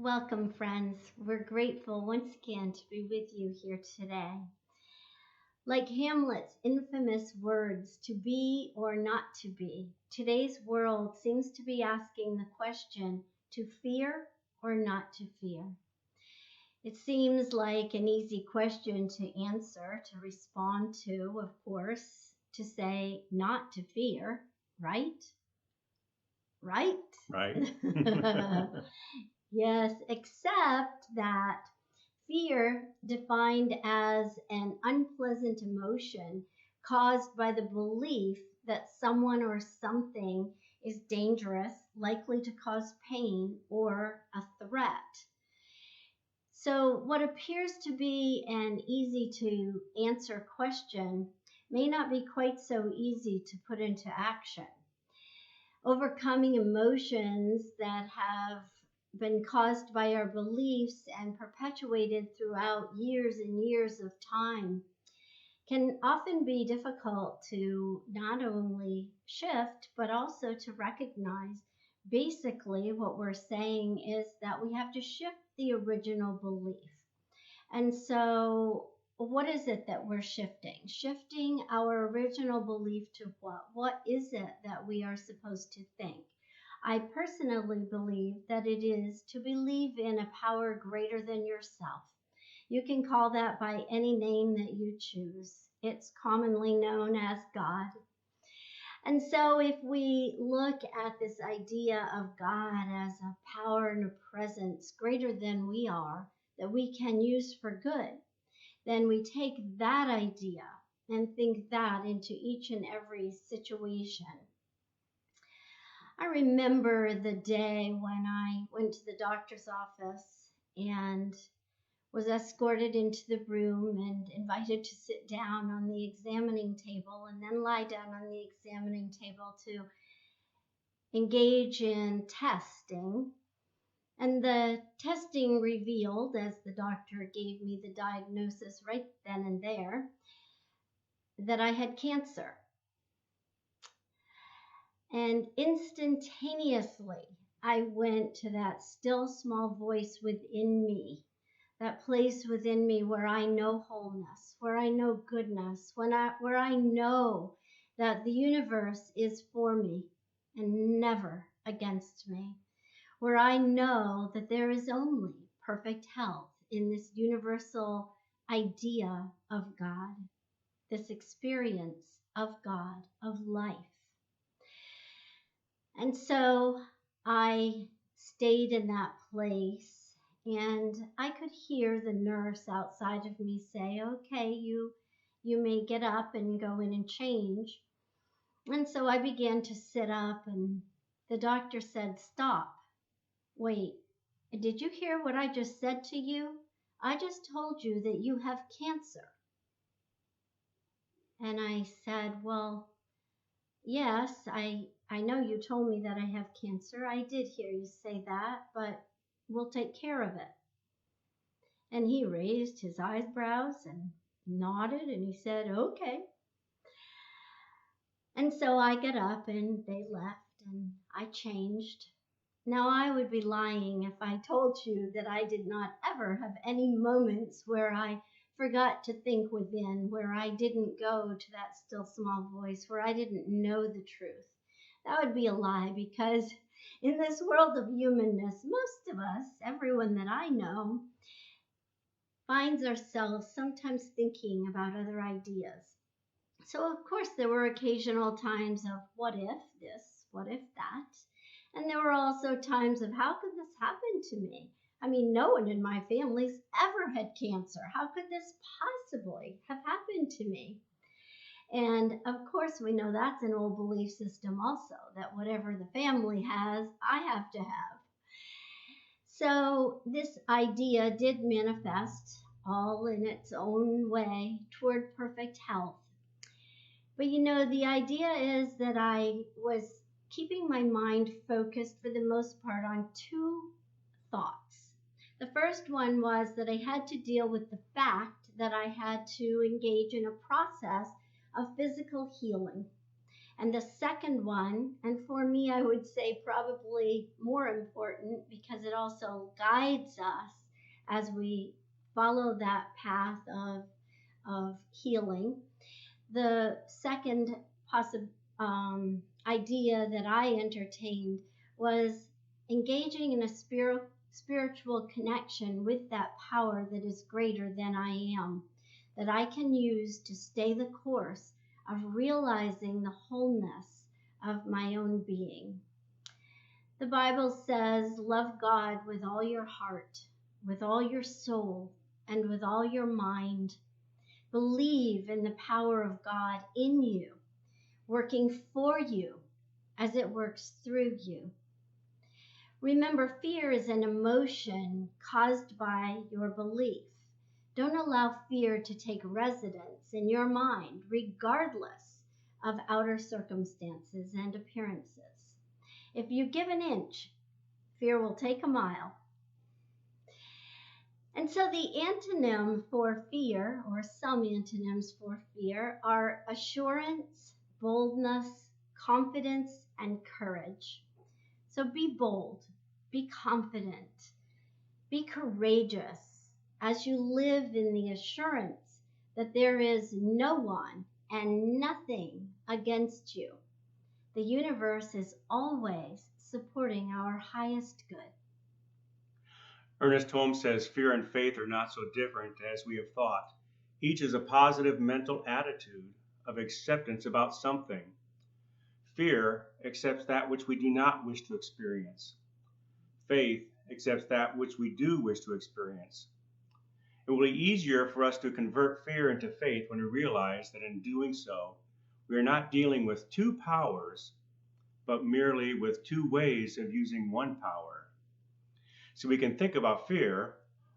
Welcome, friends. We're grateful once again to be with you here today. Like Hamlet's infamous words, to be or not to be, today's world seems to be asking the question, to fear or not to fear. It seems like an easy question to answer, to respond to, of course, to say not to fear, right? Right? Right? Yes, except that fear, defined as an unpleasant emotion caused by the belief that someone or something is dangerous, likely to cause pain, or a threat. So, what appears to be an easy to answer question may not be quite so easy to put into action. Overcoming emotions that have been caused by our beliefs and perpetuated throughout years and years of time can often be difficult to not only shift, but also to recognize. Basically, what we're saying is that we have to shift the original belief. And so, what is it that we're shifting? Shifting our original belief to what? What is it that we are supposed to think? I personally believe that it is to believe in a power greater than yourself. You can call that by any name that you choose. It's commonly known as God. And so, if we look at this idea of God as a power and a presence greater than we are, that we can use for good, then we take that idea and think that into each and every situation. I remember the day when I went to the doctor's office and was escorted into the room and invited to sit down on the examining table and then lie down on the examining table to engage in testing. And the testing revealed, as the doctor gave me the diagnosis right then and there, that I had cancer. And instantaneously, I went to that still small voice within me, that place within me where I know wholeness, where I know goodness, where I know that the universe is for me and never against me, where I know that there is only perfect health in this universal idea of God, this experience of God, of life. And so I stayed in that place, and I could hear the nurse outside of me say, "Okay, you may get up and go in and change." And so I began to sit up, and the doctor said, "Stop. Wait. Did you hear what I just said to you? I just told you that you have cancer." And I said, "Well, yes, I know you told me that I have cancer. I did hear you say that, but we'll take care of it." And he raised his eyebrows and nodded and he said, "Okay." And so I got up and they left and I changed. Now I would be lying if I told you that I did not ever have any moments where I forgot to think within, where I didn't go to that still small voice, where I didn't know the truth. That would be a lie because in this world of humanness, most of us, everyone that I know, finds ourselves sometimes thinking about other ideas. So, of course, there were occasional times of what if this, what if that. And there were also times of how could this happen to me? I mean, no one in my family's ever had cancer. How could this possibly have happened to me? And of course, we know that's an old belief system also, that whatever the family has, I have to have. So this idea did manifest all in its own way toward perfect health. But the idea is that I was keeping my mind focused for the most part on two thoughts. The first one was that I had to deal with the fact that I had to engage in a process of physical healing. And the second one, and for me, I would say probably more important because it also guides us as we follow that path of healing. The second idea that I entertained was engaging in a spiritual connection with that power that is greater than I am, that I can use to stay the course of realizing the wholeness of my own being. The Bible says, love God with all your heart, with all your soul, and with all your mind. Believe in the power of God in you, working for you as it works through you. Remember, fear is an emotion caused by your belief. Don't allow fear to take residence in your mind, regardless of outer circumstances and appearances. If you give an inch, fear will take a mile. And so the antonym for fear, or some antonyms for fear, are assurance, boldness, confidence, and courage. So be bold, be confident, be courageous as you live in the assurance that there is no one and nothing against you. The universe is always supporting our highest good. Ernest Holmes says, fear and faith are not so different as we have thought. Each is a positive mental attitude of acceptance about something. Fear accepts that which we do not wish to experience. Faith accepts that which we do wish to experience. It will be easier for us to convert fear into faith when we realize that in doing so, we are not dealing with two powers, but merely with two ways of using one power. So we can think about fear,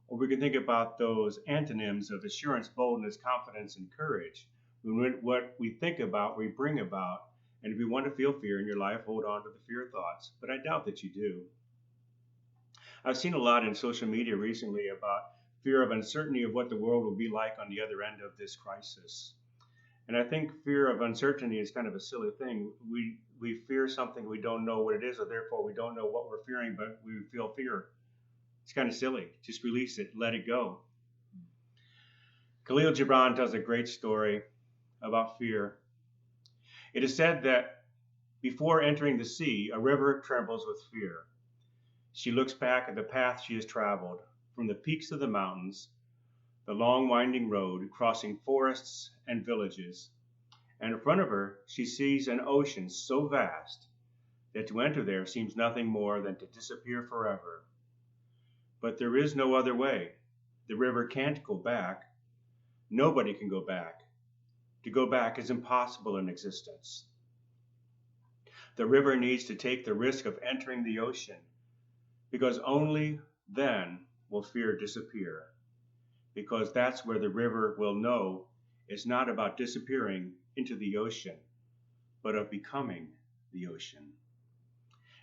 or we can think about those antonyms of assurance, boldness, confidence, and courage. What we think about, we bring about. And if you want to feel fear in your life, hold on to the fear thoughts. But I doubt that you do. I've seen a lot in social media recently about fear of uncertainty of what the world will be like on the other end of this crisis. And I think fear of uncertainty is kind of a silly thing. We fear something we don't know what it is, or therefore we don't know what we're fearing, but we feel fear. It's kind of silly. Just release it, let it go. Khalil Gibran tells a great story about fear. It is said that before entering the sea, a river trembles with fear. She looks back at the path she has traveled, from the peaks of the mountains, the long winding road crossing forests and villages, and in front of her she sees an ocean so vast that to enter there seems nothing more than to disappear forever. But there is no other way. The river can't go back. Nobody can go back. To go back is impossible in existence. The river needs to take the risk of entering the ocean, because only then will fear disappear. Because that's where the river will know it's not about disappearing into the ocean, but of becoming the ocean.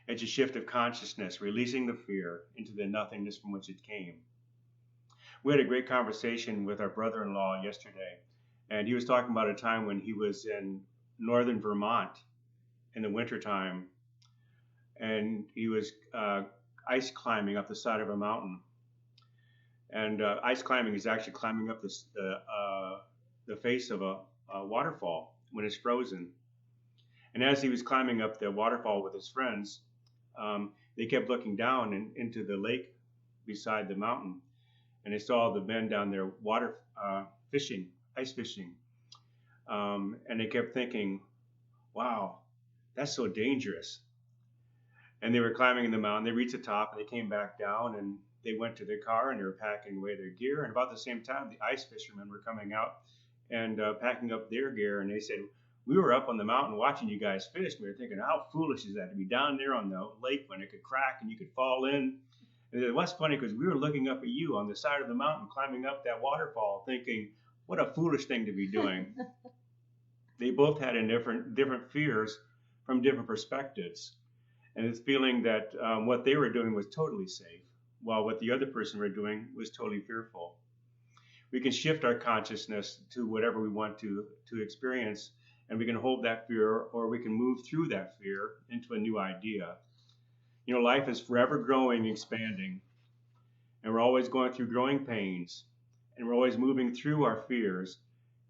It's a shift of consciousness, releasing the fear into the nothingness from which it came. We had a great conversation with our brother-in-law yesterday, and he was talking about a time when he was in northern Vermont in the wintertime, and he was ice climbing up the side of a mountain. And ice climbing is actually climbing up the face of a waterfall when it's frozen. And as he was climbing up the waterfall with his friends, they kept looking down into the lake beside the mountain, and they saw the men down there water fishing, ice fishing, and they kept thinking, wow, that's so dangerous. And they were climbing the mountain. They reached the top, and they came back down, and they went to their car, and they were packing away their gear. And about the same time, the ice fishermen were coming out and packing up their gear, and they said, we were up on the mountain watching you guys fish. We were thinking, how foolish is that to be down there on the lake when it could crack and you could fall in. And it was funny because we were looking up at you on the side of the mountain, climbing up that waterfall, thinking, what a foolish thing to be doing. They both had different fears from different perspectives. And it's feeling that what they were doing was totally safe, while what the other person were doing was totally fearful. We can shift our consciousness to whatever we want to experience and we can hold that fear, or we can move through that fear into a new idea. Life is forever growing, expanding, and we're always going through growing pains, and we're always moving through our fears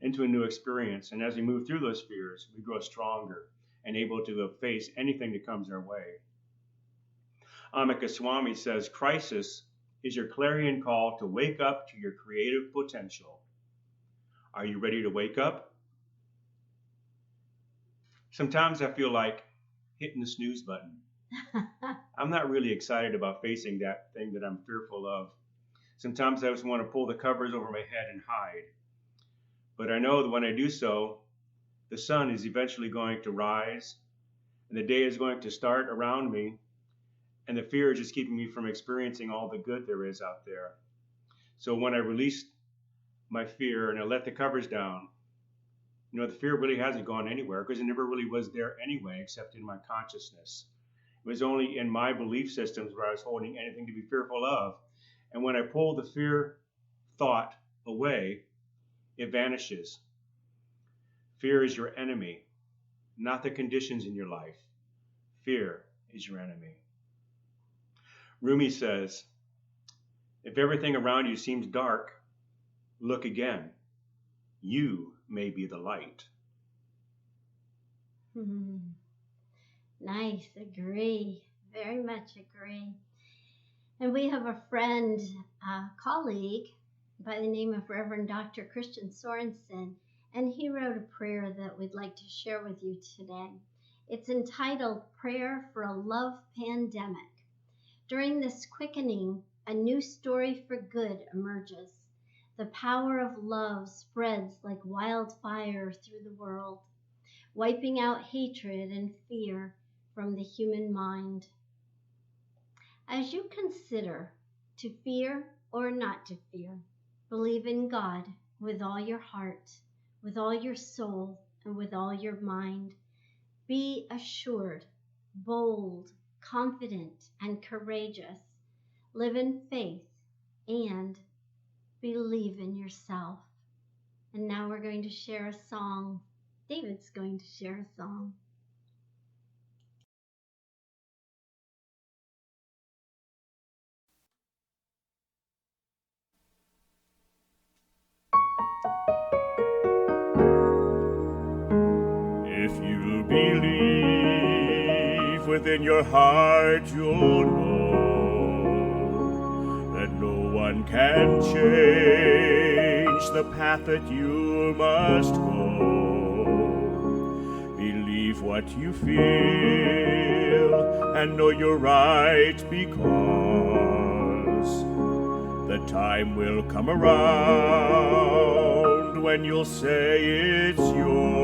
into a new experience. And as we move through those fears, we grow stronger and able to face anything that comes our way. Amika Swami says, crisis is your clarion call to wake up to your creative potential. Are you ready to wake up? Sometimes I feel like hitting the snooze button. I'm not really excited about facing that thing that I'm fearful of. Sometimes I just want to pull the covers over my head and hide. But I know that when I do so, the sun is eventually going to rise, and the day is going to start around me, and the fear is just keeping me from experiencing all the good there is out there. So when I release my fear and I let the covers down, the fear really hasn't gone anywhere, because it never really was there anyway, except in my consciousness. It was only in my belief systems where I was holding anything to be fearful of. And when I pull the fear thought away, it vanishes. Fear is your enemy, not the conditions in your life. Fear is your enemy. Rumi says, if everything around you seems dark, look again. You may be the light. Nice, agree. Very much agree. And we have a friend, colleague by the name of Reverend Dr. Christian Sorensen, and he wrote a prayer that we'd like to share with you today. It's entitled Prayer for a Love Pandemic. During this quickening, a new story for good emerges. The power of love spreads like wildfire through the world, wiping out hatred and fear from the human mind. As you consider to fear or not to fear, believe in God with all your heart, with all your soul, and with all your mind. Be assured, bold, confident, and courageous. Live in faith and believe in yourself. And now we're going to share a song. David's going to share a song. If you believe within your heart, you'll know that no one can change the path that you must go. Believe what you feel and know you're right, because the time will come around when you'll say it's yours.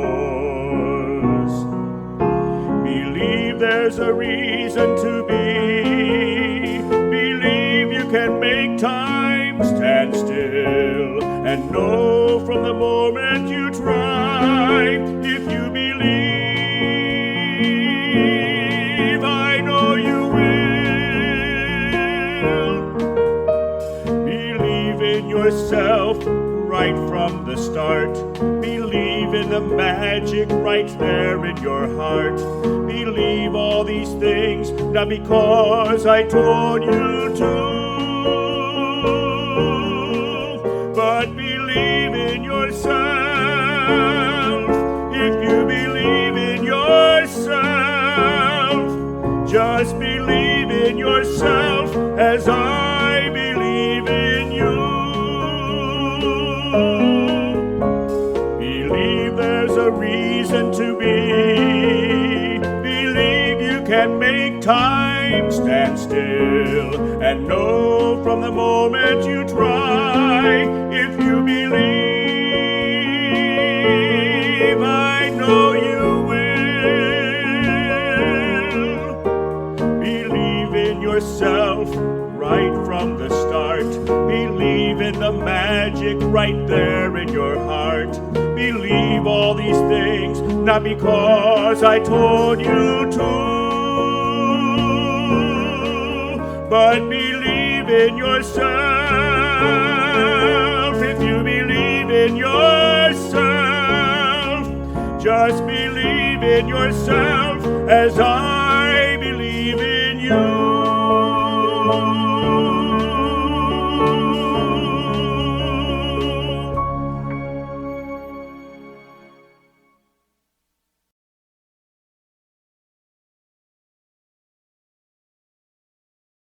Believe there's a reason to be. Believe you can make time stand still, and know from the moment you try, if you believe, I know you will. Believe in yourself right from the start. Believe in the magic right there in your heart. Believe all these things, not because I told you to, but believe in yourself. If you believe in yourself, just believe in yourself as I believe in you. Believe there's a reason to be. Believe you can make time stand still, and know from the moment you try, if you believe, I know you will. Believe in yourself right from the start. Believe in the magic right there in your heart. Believe all these things, not because I told you to, but believe in yourself. If you believe in yourself, Just believe in yourself as I